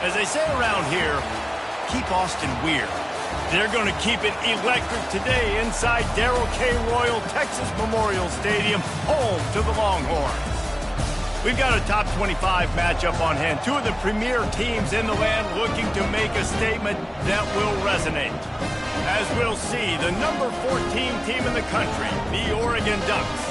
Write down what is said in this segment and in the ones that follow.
As they say around here, keep Austin weird. They're going to keep it electric today inside Darrell K. Royal Texas Memorial Stadium, home to the Longhorns. We've got a top 25 matchup on hand. Two of the premier teams in the land looking to make a statement that will resonate. As we'll see, the number 14 team in the country, the Oregon Ducks,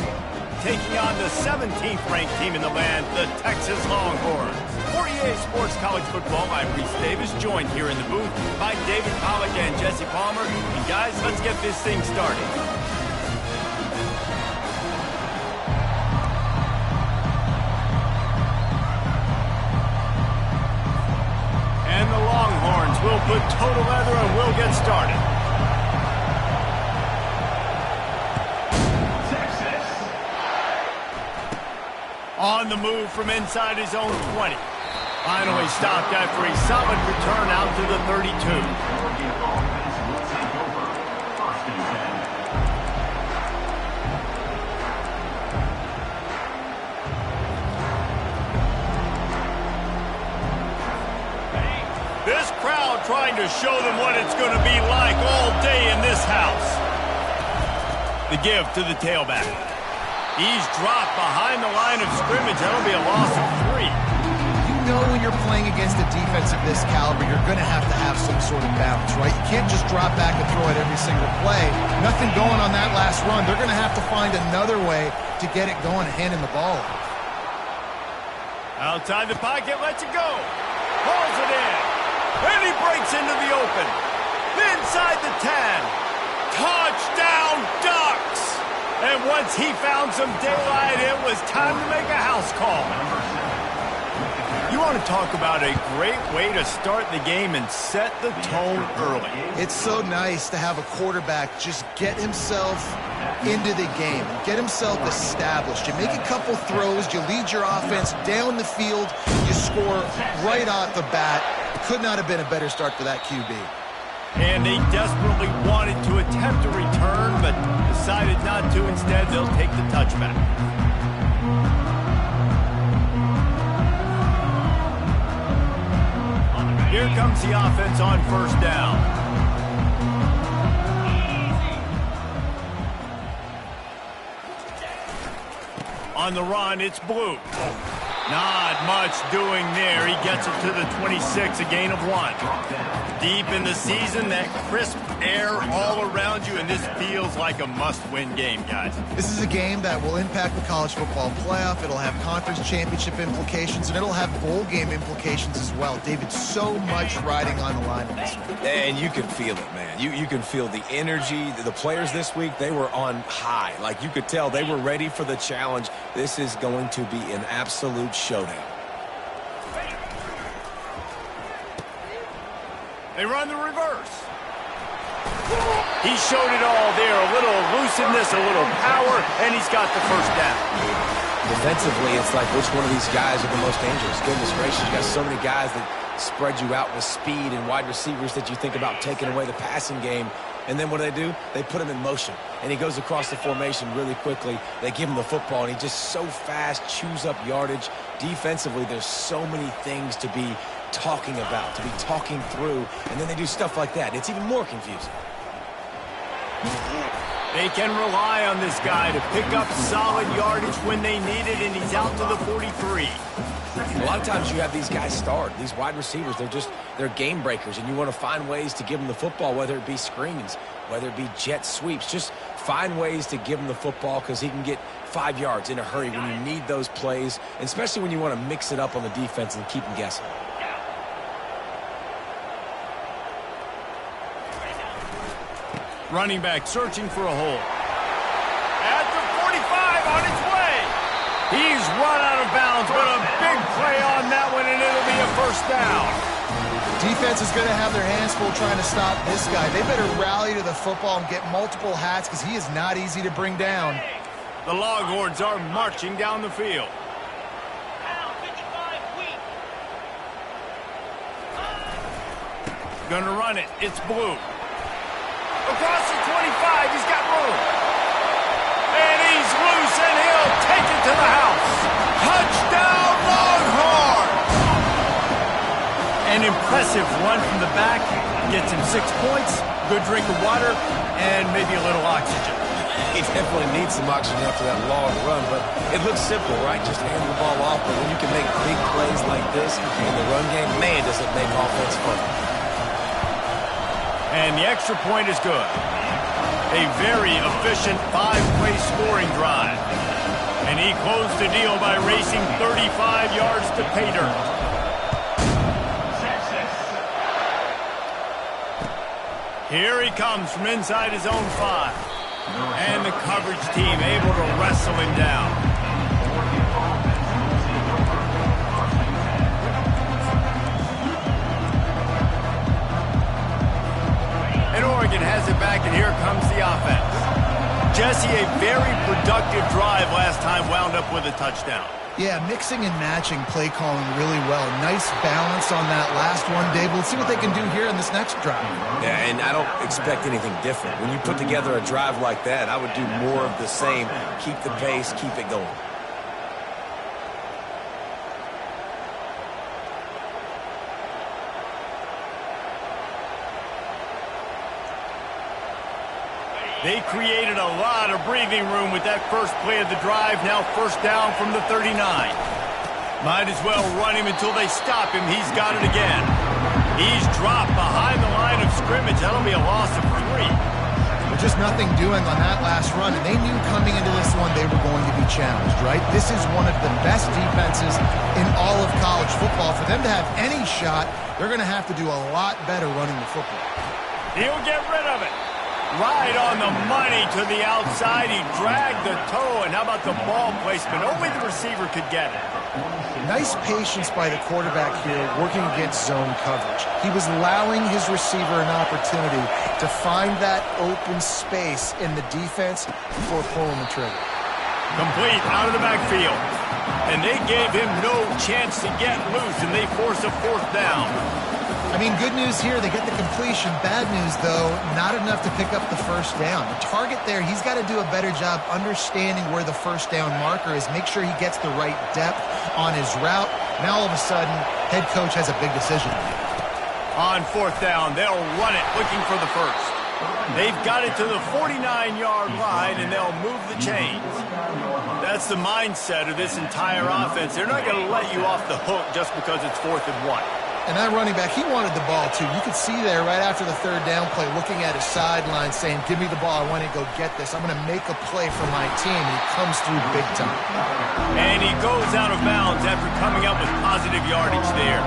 taking on the 17th ranked team in the land, the Texas Longhorns. For EA Sports College Football, I'm Reese Davis, joined here in the booth by David Pollack and Jesse Palmer. And guys, let's get this thing started. And the Longhorns will put total leather and we'll get started. On the move from inside his own 20. Finally stopped after a solid return out to the 32. This crowd trying to show them what it's going to be like all day in this house. The give to the tailback. He's dropped behind the line of scrimmage. That'll be a loss of 3. You know when you're playing against a defense of this caliber, you're going to have some sort of balance, right? You can't just drop back and throw it every single play. Nothing going on that last run. They're going to have to find another way to get it going and handing the ball off. Outside the pocket, lets it go. Pulls it in. And he breaks into the open. Inside the 10. Touchdown, Ducks! And once he found some daylight, it was time to make a house call. You want to talk about a great way to start the game and set the tone early. It's so nice to have a quarterback just get himself into the game, get himself established. You make a couple throws, you lead your offense down the field, you score right off the bat. It could not have been a better start for that QB. And they desperately wanted to attempt a return, but decided not to. Instead, they'll take the touchback. Here comes the offense on first down. On the run, it's Blue. Not much doing there. He gets it to the 26, a gain of 1. Deep in the season, that crisp air all around you, and this feels like a must-win game, guys. This is a game that will impact the college football playoff. It'll have conference championship implications, and it'll have bowl game implications as well. David, so much riding on the line in this one. And you can feel it, man. You can feel the energy. The players this week, they were on high. Like, you could tell they were ready for the challenge. This is going to be an absolute showdown. They run the reverse. He showed it all there. A little elusiveness, a little power, and he's got the first down. Defensively, it's like which one of these guys are the most dangerous? Goodness gracious, you got so many guys that spread you out with speed and wide receivers that you think about taking away the passing game. And then what do? They put him in motion. And he goes across the formation really quickly. They give him the football, and he just so fast, chews up yardage. Defensively, there's so many things to be talking about, to be talking through, and then they do stuff like that. It's even more confusing. They can rely on this guy to pick up solid yardage when they need it, and he's out to the 43. A lot of times you have these guys start, these wide receivers, they're game breakers, and you want to find ways to give them the football, whether it be screens, whether it be jet sweeps. Just find ways to give him the football because he can get 5 yards in a hurry when you need those plays, especially when you want to mix it up on the defense and keep them guessing. Running back searching for a hole. At the 45 on its way. He's run out of bounds, but a big play on that one, and it'll be a first down. Defense is going to have their hands full trying to stop this guy. They better rally to the football and get multiple hats because he is not easy to bring down. The Longhorns are marching down the field. Gonna run it. It's Blue. Across the 25, he's got room. And he's loose, and he'll take it to the house. Touchdown, Longhorns! An impressive run from the back gets him 6 points, good drink of water, and maybe a little oxygen. He definitely needs some oxygen after that long run, but it looks simple, right? Just hand the ball off, but when you can make big plays like this in the run game, man, does it make offense fun. And the extra point is good. A very efficient 5-play scoring drive. And he closed the deal by racing 35 yards to pay dirt. Here he comes from inside his own 5. And the coverage team able to wrestle him down. And Oregon has it back, and here comes the offense. Jesse, a very productive drive last time, wound up with a touchdown. Yeah, mixing and matching play calling really well. Nice balance on that last one, Dave. Let's see what they can do here in this next drive. Yeah, and I don't expect anything different. When you put together a drive like that, I would do more of the same. Keep the pace, keep it going. They created a lot of breathing room with that first play of the drive. Now first down from the 39. Might as well run him until they stop him. He's got it again. He's dropped behind the line of scrimmage. That'll be a loss of 3. But just nothing doing on that last run, and they knew coming into this one they were going to be challenged, right? This is one of the best defenses in all of college football. For them to have any shot, they're going to have to do a lot better running the football. He'll get rid of it. Right on the money to the outside. He dragged the toe, and how about the ball placement? Only the receiver could get it. Nice patience by the quarterback here working against zone coverage. He was allowing his receiver an opportunity to find that open space in the defense before pulling the trigger. Complete out of the backfield. And they gave him no chance to get loose, and they force a 4th down. I mean, good news here, they get the completion. Bad news, though, not enough to pick up the first down. The target there, he's got to do a better job understanding where the first down marker is, make sure he gets the right depth on his route. Now, all of a sudden, head coach has a big decision. On 4th down, they'll run it, looking for the first. They've got it to the 49-yard line, and they'll move the chains. That's the mindset of this entire offense. They're not going to let you off the hook just because it's 4th and 1. And that running back, he wanted the ball, too. You could see there right after the 3rd down play, looking at his sideline, saying, give me the ball. I want to go get this. I'm going to make a play for my team. He comes through big time. And he goes out of bounds after coming up with positive yardage there.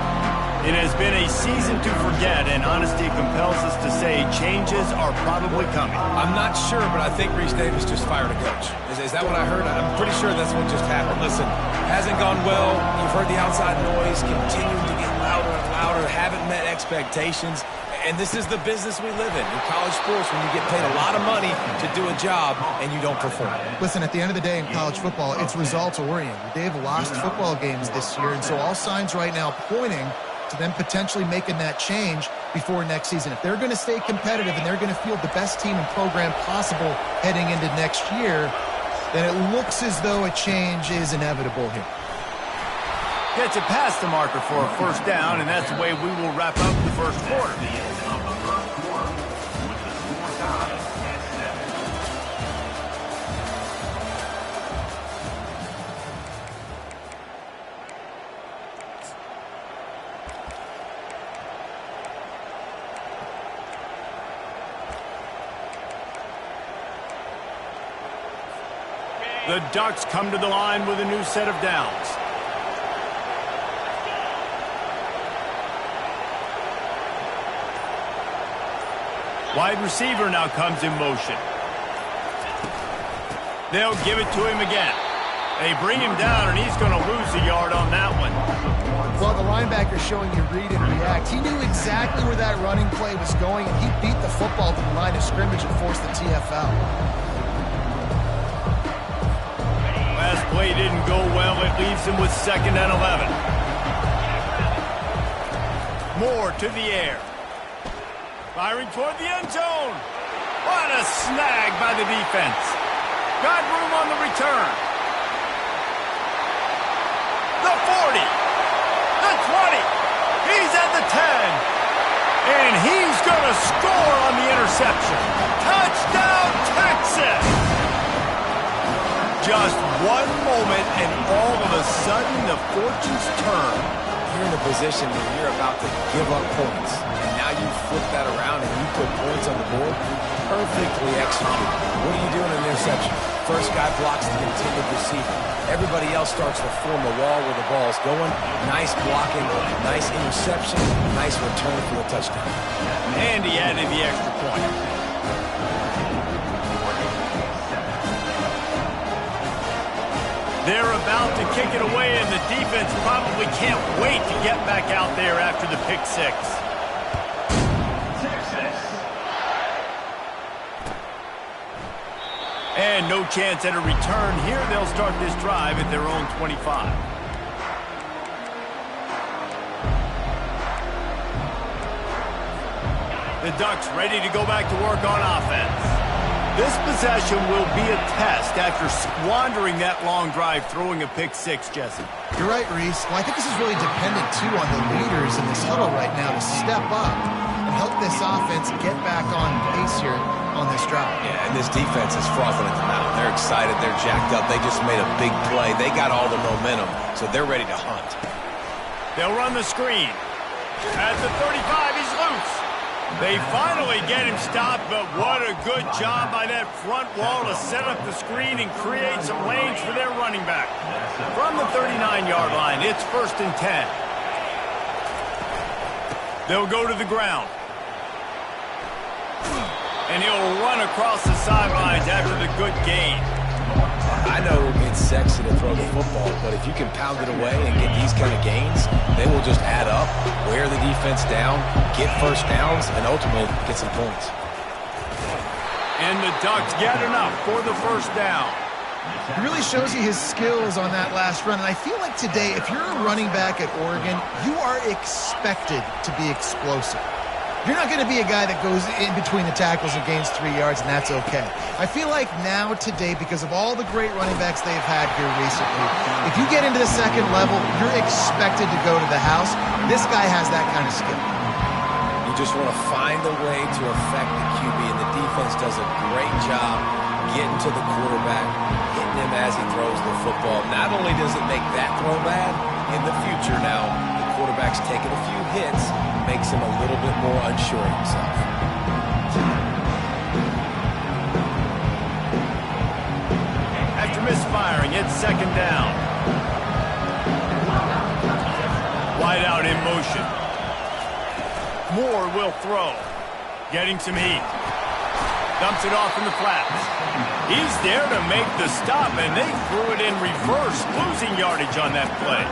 It has been a season to forget, and honesty compels us to say changes are probably coming. I'm not sure, but I think Reese Davis just fired a coach. Is that what I heard? I'm pretty sure that's what just happened. Listen, hasn't gone well. You've heard the outside noise, continuing to get louder and louder, haven't met expectations. And this is the business we live in college sports, when you get paid a lot of money to do a job and you don't perform. Listen, at the end of the day in college football, it's results-oriented. They've lost football games this year, and so all signs right now pointing to them potentially making that change before next season. If they're going to stay competitive and they're going to field the best team and program possible heading into next year, then it looks as though a change is inevitable here. Gets it past the marker for a first down, and that's the way we will wrap up the first quarter. The Ducks come to the line with a new set of downs. Wide receiver now comes in motion. They'll give it to him again. They bring him down, and he's going to lose a yard on that one. Well, the linebacker showing you read and react. He knew exactly where that running play was going, and he beat the football to the line of scrimmage and forced the TFL. Last play didn't go well. It leaves him with 2nd and 11. Moore to the air. Firing toward the end zone. What a snag by the defense. Got room on the return. The 40. The 20. He's at the 10. And he's going to score on the interception. Touchdown, Texas! Just one moment, and all of a sudden, the fortunes turn. You're in a position where you're about to give up points. And now you flip that around and you put points on the board. Perfectly executed. What do you do in an interception? First guy blocks the intended receiver. Everybody else starts to form a wall where the ball's going. Nice blocking, nice interception, nice return for the touchdown. And he added the extra point. They're about to kick it away, and the defense probably can't wait to get back out there after the pick six. And no chance at a return here. They'll start this drive at their own 25. The Ducks ready to go back to work on offense. This possession will be a test after squandering that long drive throwing a pick six, Jesse. You're right, Reese. Well, I think this is really dependent, too, on the leaders in this huddle right now to step up and help this offense get back on pace here on this drive. Yeah, and this defense is frothing at the mouth. They're excited. They're jacked up. They just made a big play. They got all the momentum, so they're ready to hunt. They'll run the screen. At the 35, he's loose. They finally get him stopped, but what a good job by that front wall to set up the screen and create some lanes for their running back. From the 39-yard line, it's 1st and 10. They'll go to the ground. And he'll run across the sidelines after the good gain. I know it's sexy to throw the football, but if you can pound it away and get these kind of gains, they will just add up, wear the defense down, get first downs, and ultimately get some points. And the Ducks get enough for the first down. It really shows you his skills on that last run. And I feel like today, if you're a running back at Oregon, you are expected to be explosive. You're not going to be a guy that goes in between the tackles and gains 3 yards, and that's okay. I feel like now, today, because of all the great running backs they've had here recently, if you get into the second level, you're expected to go to the house. This guy has that kind of skill. You just want to find a way to affect the QB, and the defense does a great job getting to the quarterback, hitting him as he throws the football. Not only does it make that throw bad, in the future now, the quarterback's taking a few hits, makes him a little bit more unsure of himself. After misfiring, it's 2nd down. Wide out in motion. Moore will throw. Getting some heat. Dumps it off in the flats. He's there to make the stop, and they threw it in reverse, losing yardage on that play.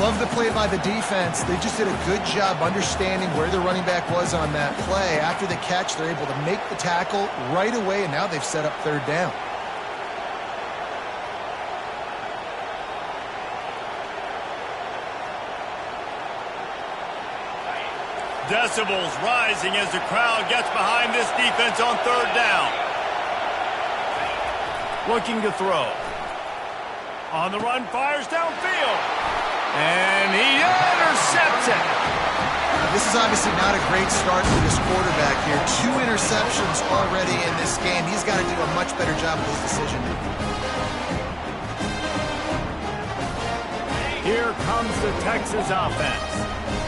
Love the play by the defense. They just did a good job understanding where the running back was on that play. After the catch, they're able to make the tackle right away, and now they've set up 3rd down. Decibels rising as the crowd gets behind this defense on 3rd down. Looking to throw. On the run, fires downfield. And he intercepts it. This is obviously not a great start for this quarterback here. 2 interceptions already in this game. He's got to do a much better job with his decision making. Here comes the Texas offense.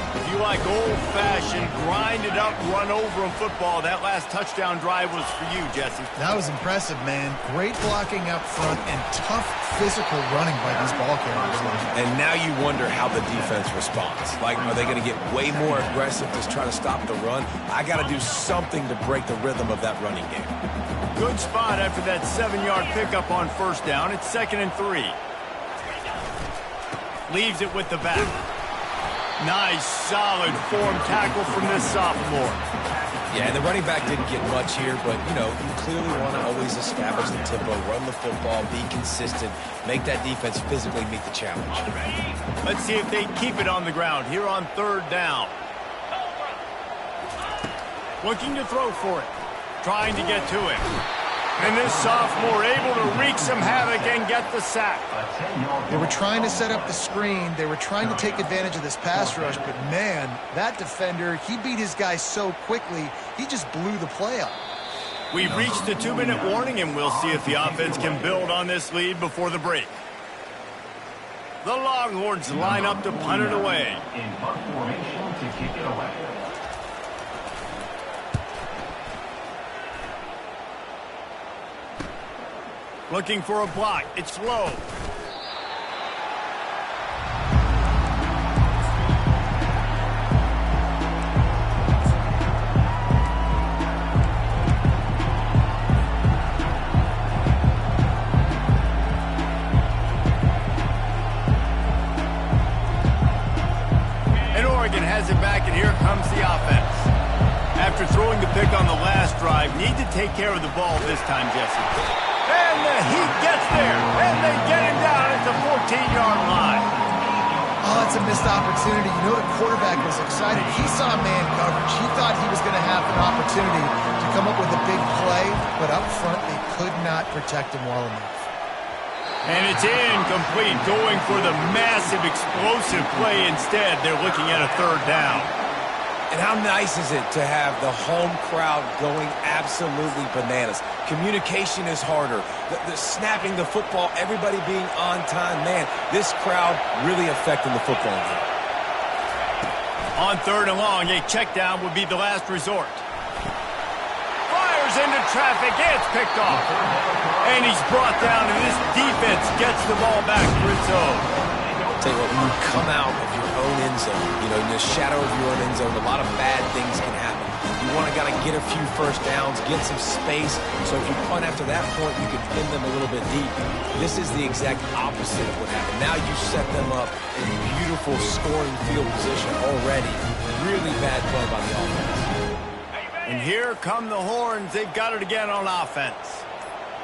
If you like old-fashioned, grinded-up, run-over-'em football, that last touchdown drive was for you, Jesse. That was impressive, man. Great blocking up front and tough physical running by these ball carriers. And now you wonder how the defense responds. Like, are they going to get way more aggressive to try to stop the run? I got to do something to break the rhythm of that running game. Good spot after that 7-yard pickup on 1st down. It's 2nd and 3. Leaves it with the back. Nice, solid form tackle from this sophomore. Yeah, and the running back didn't get much here, but, you know, you clearly want to always establish the tempo, run the football, be consistent, make that defense physically meet the challenge. Let's see if they keep it on the ground here on 3rd down. Looking to throw for it. Trying to get to him. And this sophomore able to wreak some havoc and get the sack. They were trying to set up the screen. They were trying to take advantage of this pass rush, but man, that defender, he beat his guy so quickly, he just blew the play up. We've reached the 2-minute warning, and we'll see if the offense can build on this lead before the break. The Longhorns line up to punt it away. In punt formation to kick it away. Looking for a block. It's low. And Oregon has it back, and here comes the offense. After throwing the pick on the last drive, need to take care of the ball this time, Jesse. And the Heat gets there, and they get him down at the 14-yard line. Oh, it's a missed opportunity. You know, the quarterback was excited. He saw man coverage. He thought he was going to have an opportunity to come up with a big play, but up front, they could not protect him well enough. And it's incomplete, going for the massive explosive play instead. They're looking at a third down. And how nice is it to have the home crowd going absolutely bananas? Communication is harder. The snapping the football, everybody being on time. Man, this crowd really affecting the football game. On 3rd and long, a check down would be the last resort. Fires into traffic. It's picked off. And he's brought down, and this defense gets the ball back for its own. Tell you what, when you come out of your own end zone, you know, in the shadow of your own end zone, a lot of bad things can happen. You want to get a few first downs, get some space, so if you punt after that point, you can pin them a little bit deep. This is the exact opposite of what happened. Now you set them up in beautiful scoring field position already. Really bad play by the offense. And here come the Horns. They've got it again on offense.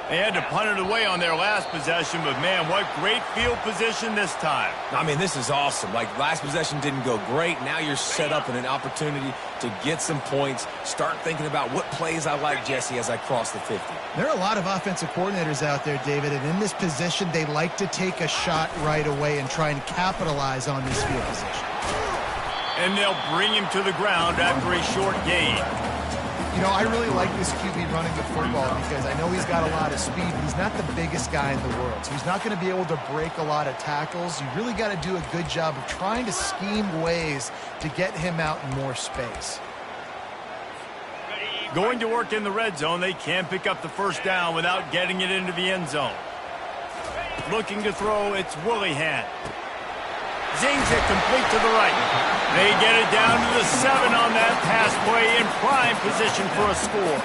They had to punt it away on their last possession, but man, what great field position this time. I mean, this is awesome. Like, last possession didn't go great. Now you're set up in an opportunity to get some points. Start thinking about what plays I like, Jesse, as I cross the 50. There are a lot of offensive coordinators out there, David, and in this position, they like to take a shot right away and try and capitalize on this field position. And they'll bring him to the ground after a short gain. You know, I really like this QB running the football because I know he's got a lot of speed, but he's not the biggest guy in the world. So he's not going to be able to break a lot of tackles. You really got to do a good job of trying to scheme ways to get him out in more space. Going to work in the red zone, they can't pick up the first down without getting it into the end zone. Looking to throw, it's Willihan. Zings it complete to the right. They get it down to the 7 on that pass play in prime position for a score.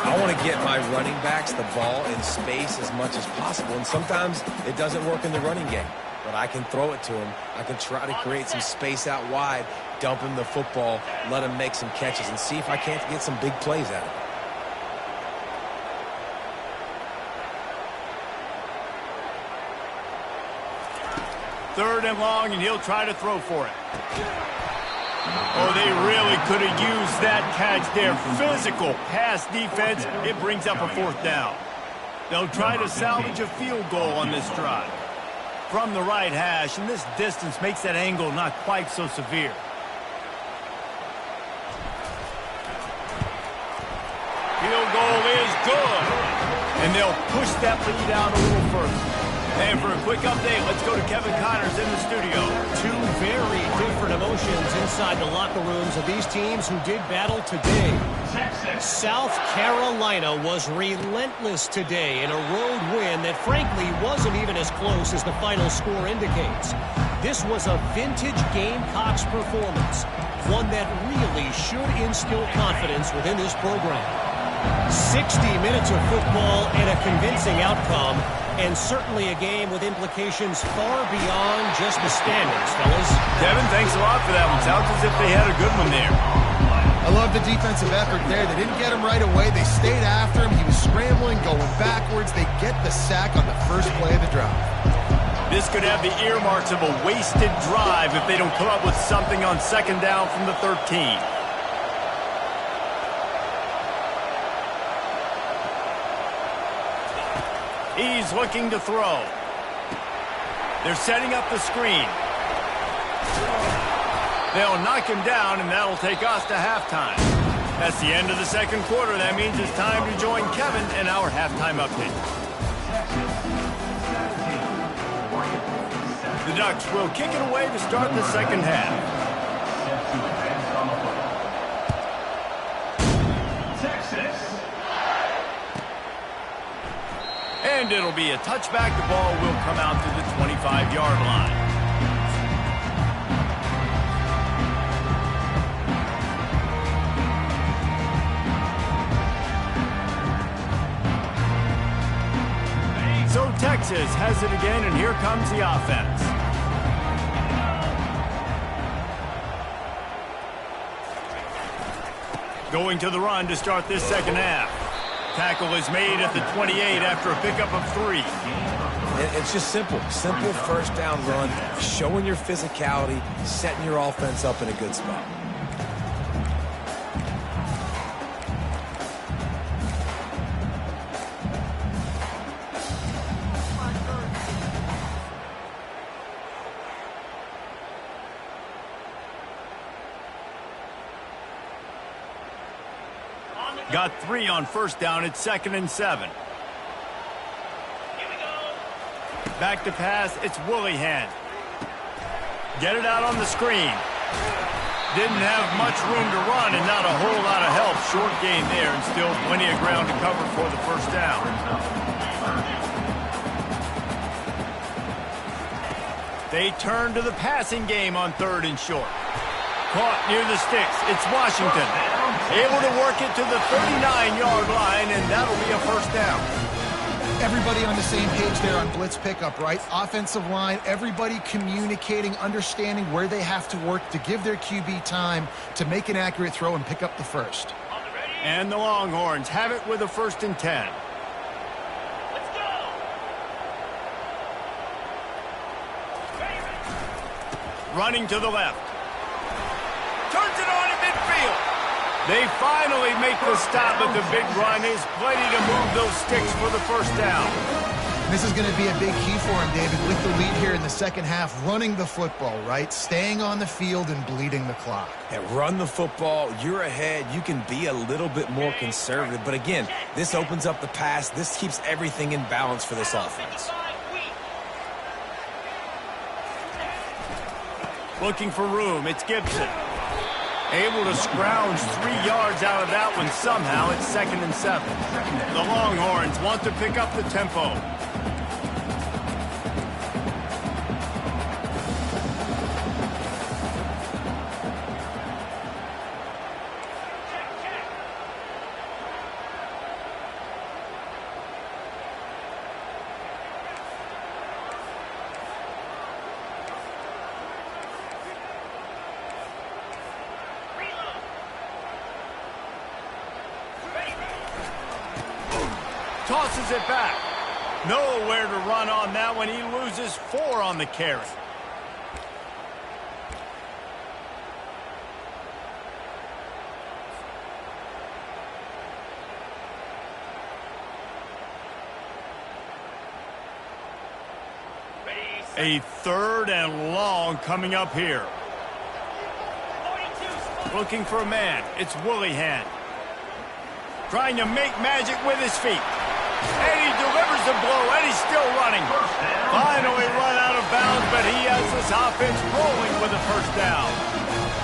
I want to get my running backs the ball in space as much as possible, and sometimes it doesn't work in the running game. But I can throw it to him. I can try to create some space out wide, dump him the football, let him make some catches, and see if I can't get some big plays out of it. Third and long, and he'll try to throw for it. Oh, they really could have used that catch there. Physical pass defense. It brings up a 4th down. They'll try to salvage a field goal on this drive. From the right hash, and this distance makes that angle not quite so severe. Field goal is good. And they'll push that lead out a little further. And for a quick update, let's go to Kevin Connors in the studio. Two very different emotions inside the locker rooms of these teams who did battle today. South Carolina was relentless today in a road win that frankly wasn't even as close as the final score indicates. This was a vintage Gamecocks performance, one that really should instill confidence within this program. 60 minutes of football and a convincing outcome, and certainly a game with implications far beyond just the standings, fellas. Kevin, thanks a lot for that one. Sounds as if they had a good one there. I love the defensive effort there. They didn't get him right away. They stayed after him. He was scrambling, going backwards. They get the sack on the first play of the drive. This could have the earmarks of a wasted drive if they don't come up with something on 2nd down from the 13. He's looking to throw. They're setting up the screen. They'll knock him down, and that'll take us to halftime. That's the end of the second quarter. That means it's time to join Kevin in our halftime update. The Ducks will kick it away to start the second half. And it'll be a touchback. The ball will come out to the 25-yard line. So Texas has it again, and here comes the offense. Going to the run to start this second half. Tackle is made at the 28 after a pickup of 3. It's just simple. Simple first down run, showing your physicality, setting your offense up in a good spot. Got 3 on first down. It's 2nd and 7. Back to pass. It's Willihan. Get it out on the screen. Didn't have much room to run and not a whole lot of help. Short gain there and still plenty of ground to cover for the first down. They turn to the passing game on 3rd and short. Caught near the sticks. It's Washington. Able to work it to the 39-yard line, and that'll be a first down. Everybody on the same page there on blitz pickup, right? Offensive line, everybody communicating, understanding where they have to work to give their QB time to make an accurate throw and pick up the first. And the Longhorns have it with a 1st and 10. Let's go. Running to the left. Turns it on in midfield. They finally make the stop, but the big run is plenty to move those sticks for the first down. This is going to be a big key for him, David, with the lead here in the second half, running the football, right? Staying on the field and bleeding the clock. Yeah, run the football. You're ahead. You can be a little bit more conservative. But again, this opens up the pass. This keeps everything in balance for this offense. Looking for room. It's Gibson. Able to scrounge 3 yards out of that one somehow. It's 2nd and 7. The Longhorns want to pick up the tempo. Tosses it back. Nowhere to run on that one. He loses 4 on the carry. A 3rd and long coming up here. Looking for a man. It's Willihan. Trying to make magic with his feet. And he delivers the blow, and he's still running. Finally run out of bounds, but he has this offense rolling with a first down.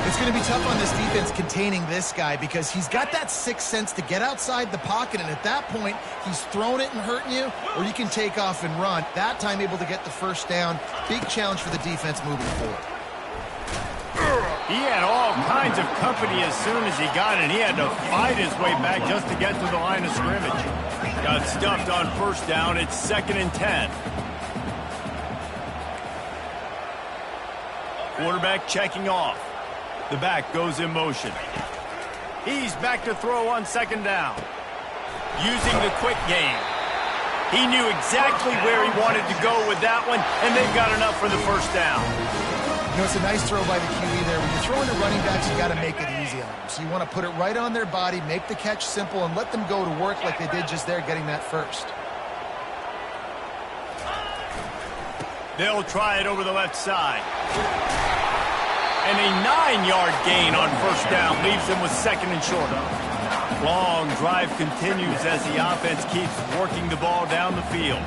It's going to be tough on this defense containing this guy because he's got that sixth sense to get outside the pocket, and at that point, he's throwing it and hurting you, or you can take off and run. That time able to get the first down. Big challenge for the defense moving forward. He had all kinds of company as soon as he got it. He had to fight his way back just to get to the line of scrimmage. Got stuffed on first down. It's 2nd and 10. Quarterback checking off. The back goes in motion. He's back to throw on 2nd down. Using the quick game. He knew exactly where he wanted to go with that one, and they've got enough for the first down. You know, it's a nice throw by the QB there. When you're throwing to running backs, you got to make it easy on them. So you want to put it right on their body, make the catch simple, and let them go to work like they did just there, getting that first. They'll try it over the left side. And a 9-yard gain on first down leaves them with second and short. Long drive continues as the offense keeps working the ball down the field.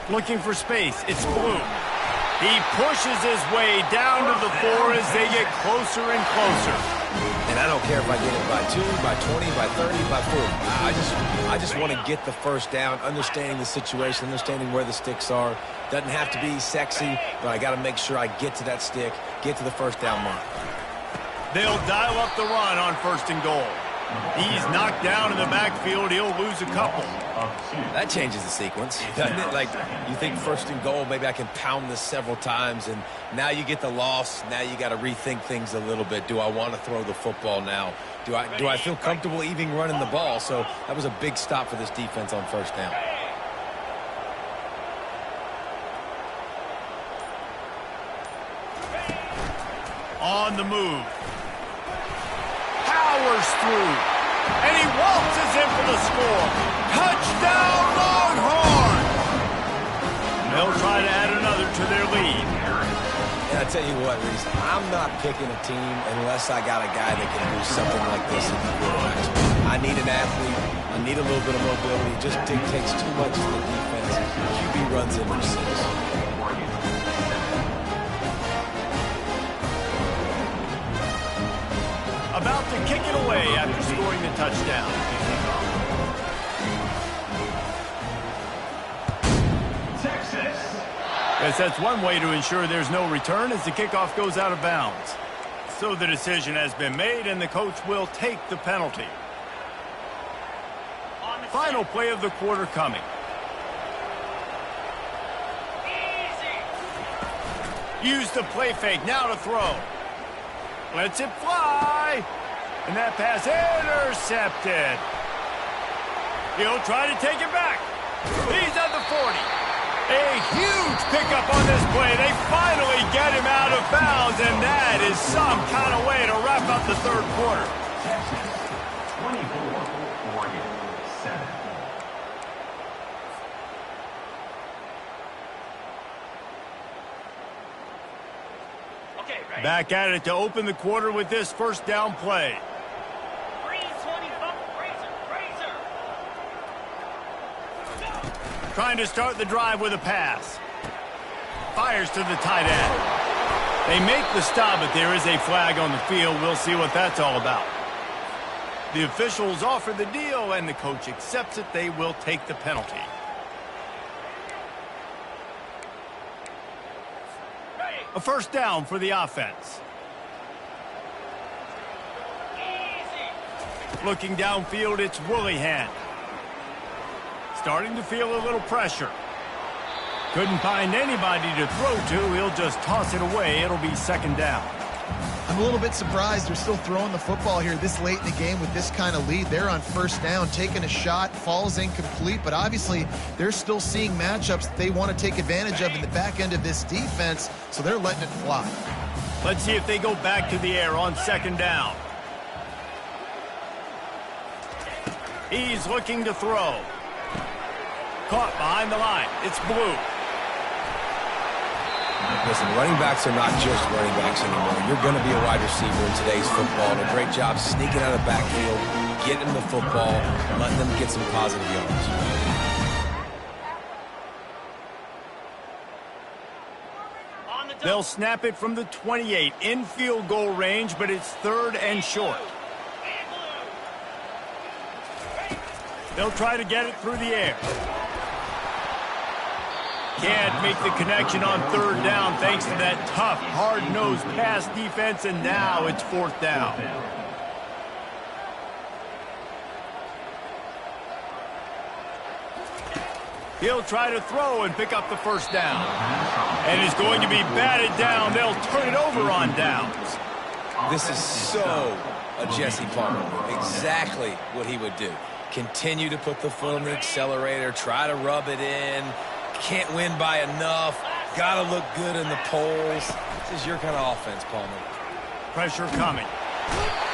Looking for space. It's Blue. He pushes his way down to the 4 as they get closer and closer. And I don't care if I get it by 2, by 20, by 30, by 40. I just want to get the first down, understanding the situation, understanding where the sticks are. Doesn't have to be sexy, but I got to make sure I get to that stick, get to the first down mark. They'll dial up the run on first and goal. He's knocked down in the backfield. He'll lose a couple. That changes the sequence, doesn't it? Like, you think first and goal, maybe I can pound this several times, and now you get the loss. Now you got to rethink things a little bit. Do I want to throw the football now? Do I feel comfortable even running the ball? So that was a big stop for this defense on first down. On the move. Powers through. And he waltzes in for the score. Touchdown, Longhorns! They'll try to add another to their lead. And I tell you what, Reese, I'm not picking a team unless I got a guy that can do something like this at the quarterback. I need an athlete. I need a little bit of mobility. It just dictates too much to the defense. QB runs in for 6. About to kick it away after scoring the touchdown. Texas. Yes, that's one way to ensure there's no return as the kickoff goes out of bounds. So the decision has been made, and the coach will take the penalty. Final play of the quarter coming. Use the play fake, now to throw. Lets it fly. And that pass intercepted. He'll try to take it back. He's at the 40. A huge pickup on this play. They finally get him out of bounds, and that is some kind of way to wrap up the third quarter. Texas 24, Oregon 7. Back at it to open the quarter with this first down play. Trying to start the drive with a pass. Fires to the tight end. They make the stop, but there is a flag on the field. We'll see what that's all about. The officials offer the deal, and the coach accepts it. They will take the penalty. A first down for the offense. Looking downfield, it's Willihan. Starting to feel a little pressure. Couldn't find anybody to throw to. He'll just toss it away. It'll be second down. I'm a little bit surprised they're still throwing the football here this late in the game with this kind of lead. They're on first down, taking a shot, falls incomplete, but obviously they're still seeing matchups that they want to take advantage of in the back end of this defense, so they're letting it fly. Let's see if they go back to the air on second down. He's looking to throw. Caught behind the line. It's Blue. Listen, running backs are not just running backs anymore. You're going to be a wide receiver in today's football. And a great job sneaking out of the backfield, getting the football, and letting them get some positive yards. They'll snap it from the 28 in field goal range, but it's third and short. They'll try to get it through the air. Can't make the connection on third down thanks to that tough, hard-nosed pass defense, and now it's fourth down. He'll try to throw and pick up the first down. And he's going to be batted down. They'll turn it over on downs. This is so a Jesse Palmer move. Exactly what he would do. Continue to put the foot on the accelerator, try to rub it in. Can't win by enough. Got to look good in the polls. This is your kind of offense, Palmer. Pressure coming.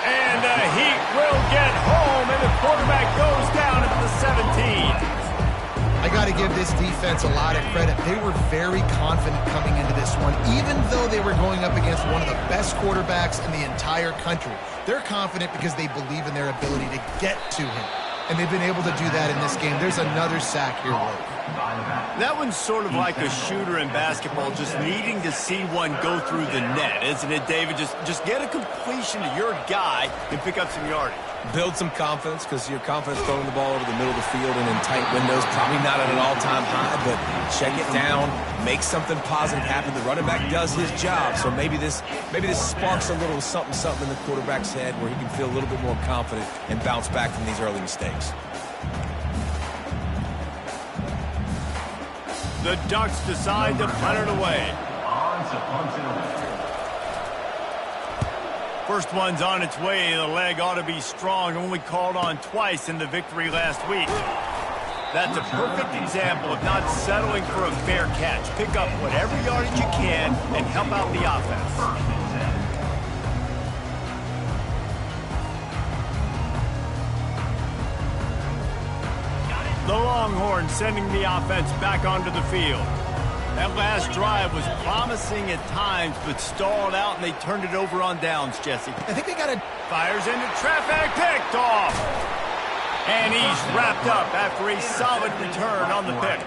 And the Heat will get home, and the quarterback goes down at the 17. I got to give this defense a lot of credit. They were very confident coming into this one, even though they were going up against one of the best quarterbacks in the entire country. They're confident because they believe in their ability to get to him, and they've been able to do that in this game. There's another sack here, Luke. That one's sort of like a shooter in basketball, just needing to see one go through the net, isn't it, David? Just get a completion to your guy and pick up some yardage. Build some confidence, because your confidence throwing the ball over the middle of the field and in tight windows, probably not at an all-time high, but check it down, make something positive happen. The running back does his job, so maybe this sparks a little something in the quarterback's head where he can feel a little bit more confident and bounce back from these early mistakes. The Ducks decide to punt it away. First one's on its way. The leg ought to be strong. Only called on twice in the victory last week. That's a perfect example of not settling for a fair catch. Pick up whatever yardage you can and help out the offense. The Longhorns sending the offense back onto the field. That last drive was promising at times, but stalled out, and they turned it over on downs, Jesse. I think they got to... Fires into traffic, picked off. And he's wrapped up after a solid return on the pick.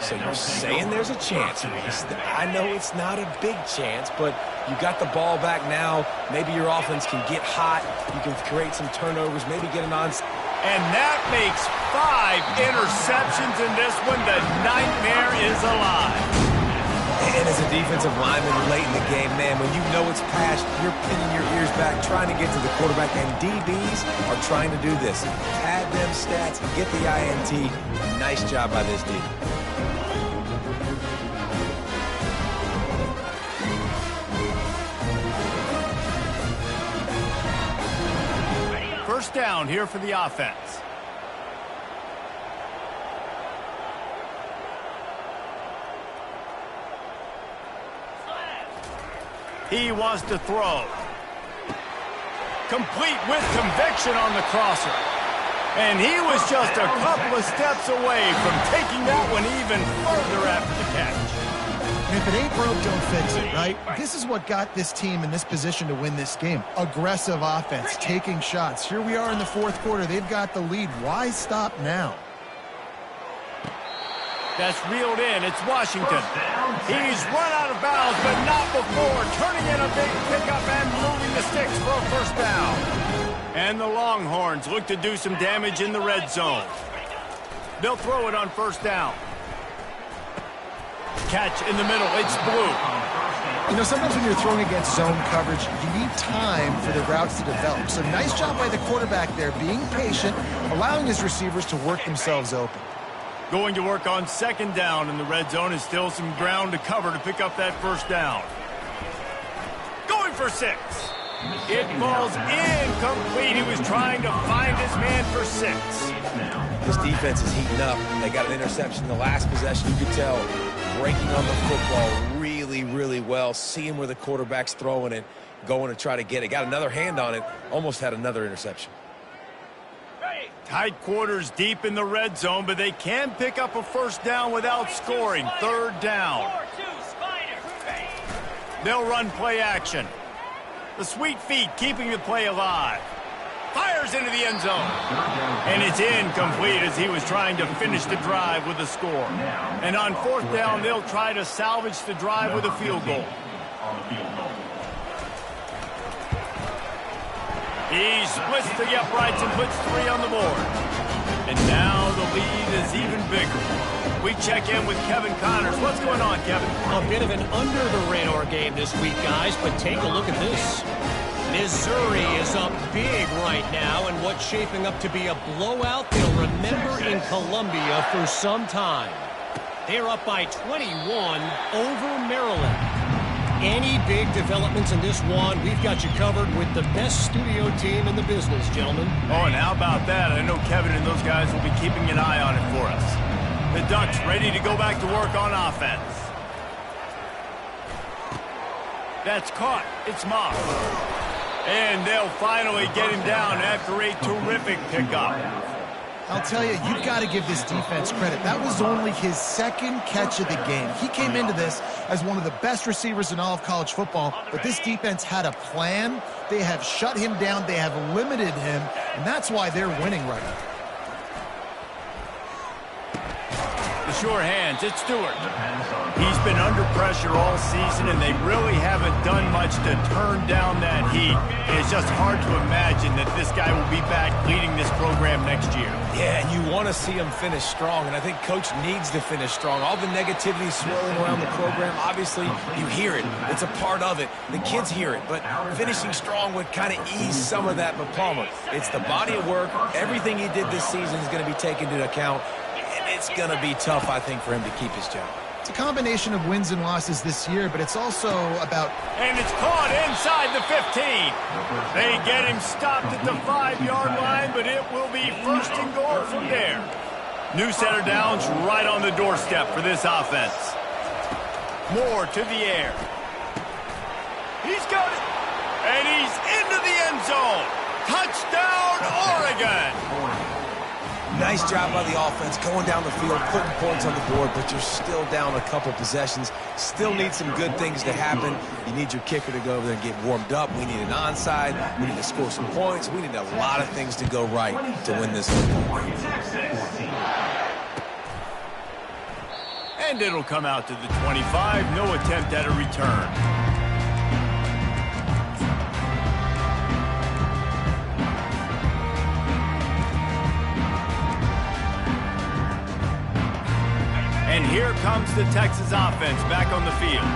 So you're saying there's a chance. I know it's not a big chance, but you got the ball back now. Maybe your offense can get hot. You can create some turnovers, maybe get an onside. And that makes 5 interceptions in this one. The nightmare is alive. And as a defensive lineman late in the game, man, when you know it's past, you're pinning your ears back, trying to get to the quarterback, and DBs are trying to do this. Pad them stats and get the INT. Nice job by this D. First down here for the offense. He wants to throw. Complete with conviction on the crosser. And he was just a couple of steps away from taking that one even further after the catch. And if it ain't broke, don't fix it, right? This is what got this team in this position to win this game. Aggressive offense, taking shots. Here we are in the fourth quarter. They've got the lead. Why stop now? That's reeled in. It's Washington. He's run out of bounds, but not before turning in a big pickup and moving the sticks for a first down. And the Longhorns look to do some damage in the red zone. They'll throw it on first down. Catch in the middle. It's blue. You know, sometimes when you're throwing against zone coverage, you need time for the routes to develop. So nice job by the quarterback there, being patient, allowing his receivers to work themselves open. Going to work on second down in the red zone is still some ground to cover to pick up that first down. Going for 6. It falls incomplete. He was trying to find his man for 6. This defense is heating up. They got an interception in the last possession. You could tell breaking on the football really, really well, seeing where the quarterback's throwing it, going to try to get it. Got another hand on it, almost had another interception. Tight quarters deep in the red zone, but they can pick up a first down without scoring. Third down. They'll run play action. The sweet feet keeping the play alive. Fires into the end zone. And it's incomplete as he was trying to finish the drive with a score. And on fourth down, they'll try to salvage the drive with a field goal. He splits the uprights and puts 3 on the board. And now the lead is even bigger. We check in with Kevin Connors. What's going on, Kevin? A bit of an under-the-radar game this week, guys, but take a look at this. Missouri is up big right now, and what's shaping up to be a blowout they'll remember in Columbia for some time. They're up by 21 over Maryland. Any big developments in this one, we've got you covered with the best studio team in the business, gentlemen. Oh, and how about that? I know Kevin and those guys will be keeping an eye on it for us. The Ducks ready to go back to work on offense. That's caught. It's Moss. And they'll finally get him down after a terrific pickup. I'll tell you, you've got to give this defense credit. That was only his second catch of the game. He came into this as one of the best receivers in all of college football, but this defense had a plan. They have shut him down. They have limited him, and that's why they're winning right now. The sure hands, it's Stewart. He's been under pressure all season, and they really haven't done much to turn down that heat. And it's just hard to imagine that this guy will be back leading this program next year. Yeah, and you want to see him finish strong, and I think Coach needs to finish strong. All the negativity swirling around the program, obviously, you hear it. It's a part of it. The kids hear it, but finishing strong would kind of ease some of that. But Palmer, it's the body of work. Everything he did this season is going to be taken into account. It's going to be tough, I think, for him to keep his job. It's a combination of wins and losses this year, but it's also about... And it's caught inside the 15. They get him stopped at the 5-yard line, but it will be first and goal from there. New center downs right on the doorstep for this offense. Moore to the air. He's got it. And he's into the end zone. Touchdown, Oregon. Nice job by the offense, going down the field, putting points on the board, but you're still down a couple possessions. Still need some good things to happen. You need your kicker to go over there and get warmed up. We need an onside. We need to score some points. We need a lot of things to go right to win this football game. And it'll come out to the 25. No attempt at a return. And here comes the Texas offense back on the field.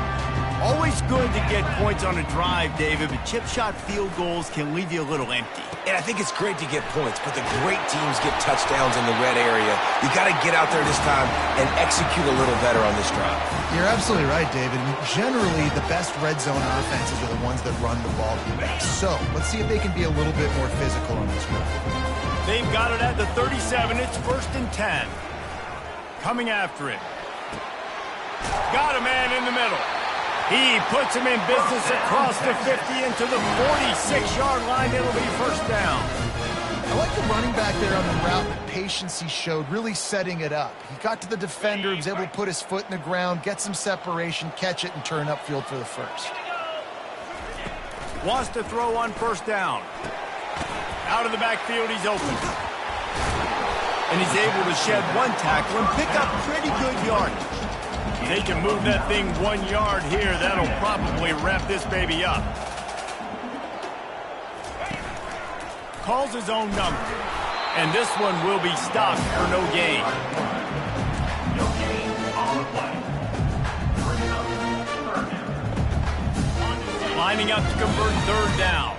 Always good to get points on a drive, David, but chip shot field goals can leave you a little empty. And I think it's great to get points, but the great teams get touchdowns in the red area. You got to get out there this time and execute a little better on this drive. You're absolutely right, David. Generally, the best red zone offenses are the ones that run the ball the best. So let's see if they can be a little bit more physical on this drive. They've got it at the 37. It's 1st and 10. Coming after it. Got a man in the middle. He puts him in business across the 50 into the 46-yard line. It'll be first down. I like the running back there on the route, the patience he showed, really setting it up. He got to the defender, he was able to put his foot in the ground, get some separation, catch it, and turn upfield for the first. Wants to throw on first down. Out of the backfield, he's open. And he's able to shed one tackle and pick up pretty good yardage. They can move that thing 1 yard here. That'll probably wrap this baby up. Calls his own number. And this one will be stopped for no gain. No gain on the play. Lining up to convert third down.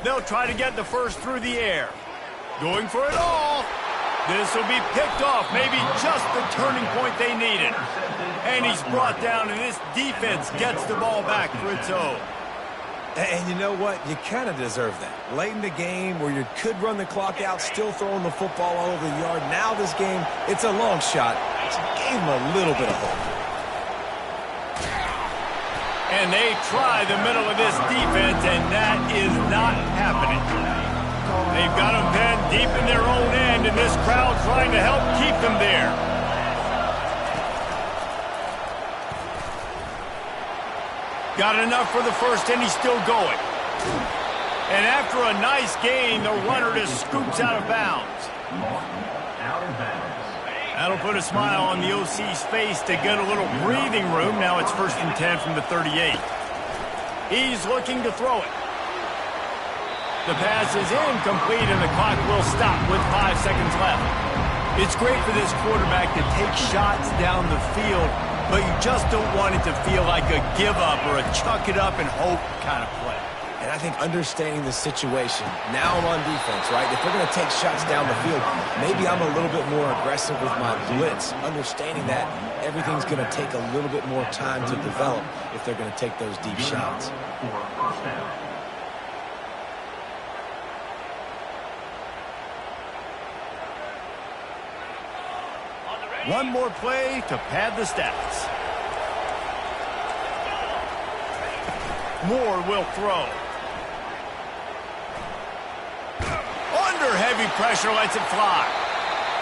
They'll try to get the first through the air. Going for it all. This will be picked off. Maybe just the turning point they needed. And he's brought down, and this defense gets the ball back for its own. And you know what? You kind of deserve that. Late in the game where you could run the clock out, still throwing the football all over the yard. Now this game, it's a long shot. It gave him a little bit of hope. And they try the middle of this defense, and that is not happening. They've got them pinned deep in their own end, and this crowd trying to help keep them there. Got enough for the first, and he's still going. And after a nice gain, the runner just scoops out of bounds. That'll put a smile on the OC's face to get a little breathing room. Now it's 1st and 10 from the 38. He's looking to throw it. The pass is incomplete, and the clock will stop with 5 seconds left. It's great for this quarterback to take shots down the field, but you just don't want it to feel like a give-up or a chuck-it-up and hope kind of play. And I think understanding the situation, now I'm on defense, right? If they're going to take shots down the field, maybe I'm a little bit more aggressive with my blitz, understanding that everything's going to take a little bit more time to develop if they're going to take those deep shots. One more play to pad the stats. Moore will throw. Under heavy pressure, lets it fly.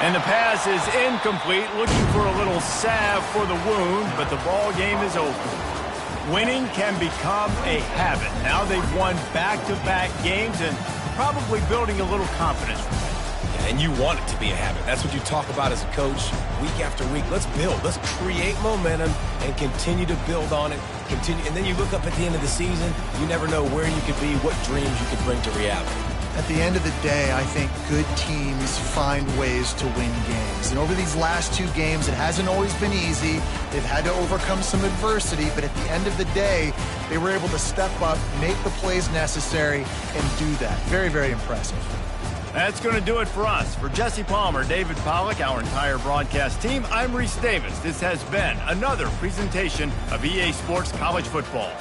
And the pass is incomplete, looking for a little salve for the wound, but the ball game is over. Winning can become a habit. Now they've won back-to-back games and probably building a little confidence from it. And you want it to be a habit. That's what you talk about as a coach week after week. Let's build. Let's create momentum and continue to build on it. And then you look up at the end of the season, you never know where you could be, what dreams you could bring to reality. At the end of the day, I think good teams find ways to win games. And over these last 2 games, it hasn't always been easy. They've had to overcome some adversity, but at the end of the day, they were able to step up, make the plays necessary, and do that. Very, very impressive. That's going to do it for us. For Jesse Palmer, David Pollack, our entire broadcast team, I'm Reese Davis. This has been another presentation of EA Sports College Football.